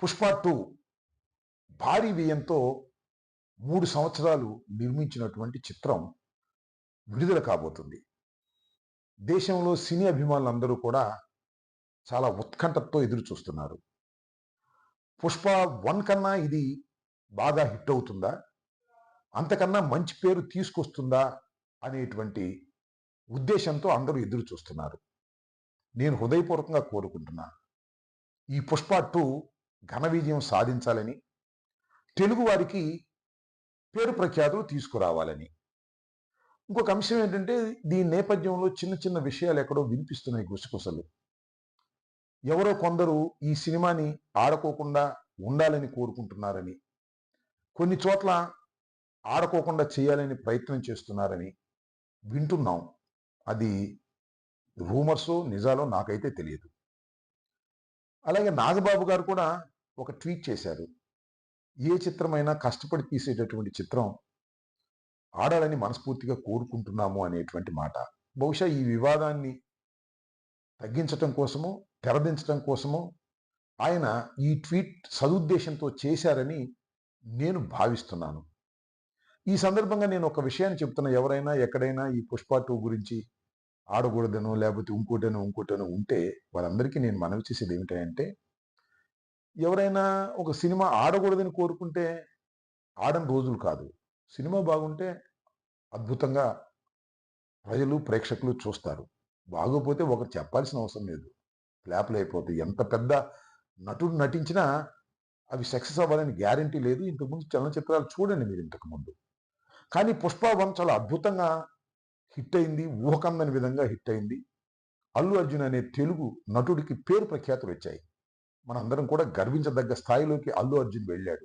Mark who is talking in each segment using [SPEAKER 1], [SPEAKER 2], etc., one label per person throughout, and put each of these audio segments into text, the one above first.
[SPEAKER 1] పుష్ప 2 భారీ వ్యయంతో 3 సంవత్సరాలు నిర్మించినటువంటి చిత్రం విడుదల కాబోతుంది. దేశంలో సినీ అభిమానులందరూ కూడా చాలా ఉత్కంఠతో ఎదురు చూస్తున్నారు. పుష్ప 1 కన్నా ఇది బాగా హిట్ అవుతుందా? అంతకన్నా మంచి పేరు తీసుకొస్తుందా? అనేటువంటి ఉద్దేశంతో అందరూ ఎదురు చూస్తున్నారు. నేను హృదయపూర్వకంగా కోరుకుంటున్నా. ఈ పుష్ప 2 ఘన విజయం సాధించాలని, తెలుగు వారికి పేరు ప్రఖ్యాతులు తీసుకురావాలని. ఇంకొక అంశం ఏంటంటే, దీని నేపథ్యంలో చిన్న చిన్న విషయాలు ఎక్కడో వినిపిస్తున్నాయి గుసగుసలు. ఎవరో కొందరు ఈ సినిమాని ఆడుకోకుండా ఉండాలని కోరుకుంటున్నారని, కొన్ని చోట్ల ఆడుకోకుండా చేయాలని ప్రయత్నం చేస్తున్నారని వింటున్నాం. అది రూమర్సో నిజాలో నాకైతే తెలియదు. అలాగే నాగబాబు గారు కూడా ఒక ట్వీట్ చేశారు. ఏ చిత్రమైనా కష్టపడి తీసేటటువంటి చిత్రం ఆడాలని మనస్ఫూర్తిగా కోరుకుంటున్నాము అనేటువంటి మాట. బహుశా ఈ వివాదాన్ని తగ్గించటం కోసమో, తెరదించటం కోసమో ఆయన ఈ ట్వీట్ సదుద్దేశంతో చేశారని నేను భావిస్తున్నాను. ఈ సందర్భంగా నేను ఒక విషయాన్ని చెప్తున్నా. ఎవరైనా ఎక్కడైనా ఈ పుష్ప 2 గురించి ఆడకూడదనో, లేకపోతే ఇంకోటనో ఉంటే వాళ్ళందరికీ నేను మనవి చేసేది ఏమిటంటే, ఎవరైనా ఒక సినిమా ఆడకూడదని కోరుకుంటే ఆడని రోజులు కాదు. సినిమా బాగుంటే అద్భుతంగా ప్రజలు, ప్రేక్షకులు చూస్తారు. బాగోపోతే ఒకరు చెప్పాల్సిన అవసరం లేదు. ఫ్లాపులు అయిపోతాయి. ఎంత పెద్ద నటుడు నటించినా అవి సక్సెస్ అవ్వాలని గ్యారంటీ లేదు. ఇంతకుముందు చలనచిత్రాలు చూడండి మీరు ఇంతకుముందు. కానీ 'పుష్ప 1' చాలా అద్భుతంగా హిట్ అయింది. ఊహకందని విధంగా హిట్ అయింది. అల్లు అర్జున్ అనే తెలుగు నటుడికి పేరు ప్రఖ్యాతులు వచ్చాయి. మనందరం కూడా గర్వించదగ్గ స్థాయిలోకి అల్లు అర్జున్ వెళ్ళాడు.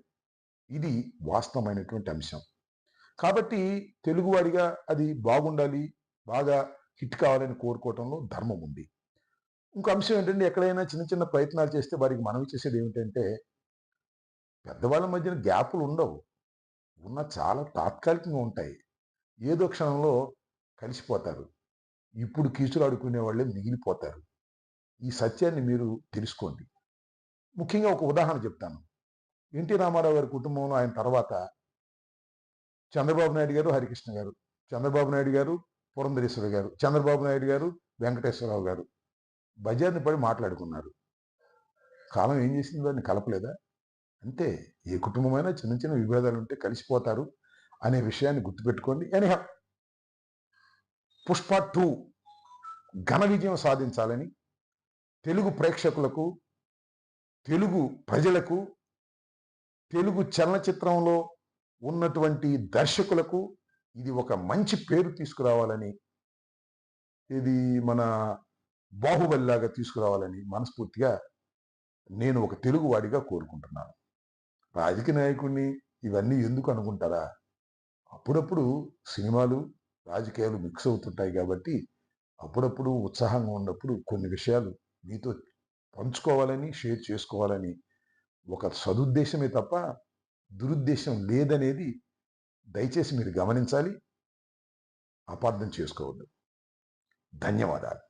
[SPEAKER 1] ఇది వాస్తవమైనటువంటి అంశం. కాబట్టి తెలుగువాడిగా అది బాగుండాలి, బాగా హిట్ కావాలని కోరుకోవటంలో ధర్మం ఉంది. ఇంకో అంశం ఏంటంటే, ఎక్కడైనా చిన్న చిన్న ప్రయత్నాలు చేస్తే వారికి మనవి చేసేది ఏమిటంటే, పెద్దవాళ్ళ మధ్యన గ్యాపులు ఉండవు. ఉన్న చాలా తాత్కాలికంగా ఉంటాయి. ఏదో క్షణంలో కలిసిపోతారు. ఇప్పుడు కీచులాడుకునే వాళ్ళే మిగిలిపోతారు. ఈ సత్యాన్ని మీరు తెలుసుకోండి. ముఖ్యంగా ఒక ఉదాహరణ చెప్తాను. ఎన్టీ రామారావు గారి కుటుంబంలో ఆయన తర్వాత చంద్రబాబు నాయుడు గారు, హరికృష్ణ గారు. చంద్రబాబు నాయుడు గారు, పురంధరేశ్వరి గారు. చంద్రబాబు నాయుడు గారు, వెంకటేశ్వరరావు గారు. బజార్ని పడి మాట్లాడుకున్నారు. కాలం ఏం చేసింది, వారిని కలపలేదా? అంతే. ఏ కుటుంబమైనా చిన్న చిన్న విభేదాలుంటే కలిసిపోతారు అనే విషయాన్ని గుర్తుపెట్టుకోండి. ఎనీహౌ, పుష్ప 2 ఘన విజయం సాధించాలని తెలుగు ప్రేక్షకులకు, తెలుగు ప్రజలకు, తెలుగు చలనచిత్రంలో ఉన్నటువంటి దర్శకులకు ఇది ఒక మంచి పేరు తీసుకురావాలని, ఇది మన బాహుబలిలాగా తీసుకురావాలని మనస్ఫూర్తిగా నేను ఒక తెలుగువాడిగా కోరుకుంటున్నాను. రాజకీయ నాయకుడిని ఇవన్నీ ఎందుకు అనుకుంటారా? అప్పుడప్పుడు సినిమాలు, రాజకీయాలు మిక్స్ అవుతుంటాయి కాబట్టి, అప్పుడప్పుడు ఉత్సాహంగా ఉన్నప్పుడు కొన్ని విషయాలు మీతో పంచుకోవాలని, షేర్ చేసుకోవాలని ఒక సదుద్దేశమే తప్ప దురుద్దేశం లేదనేది దయచేసి మీరు గమనించాలి. అపార్థం చేసుకోవద్దు. ధన్యవాదాలు.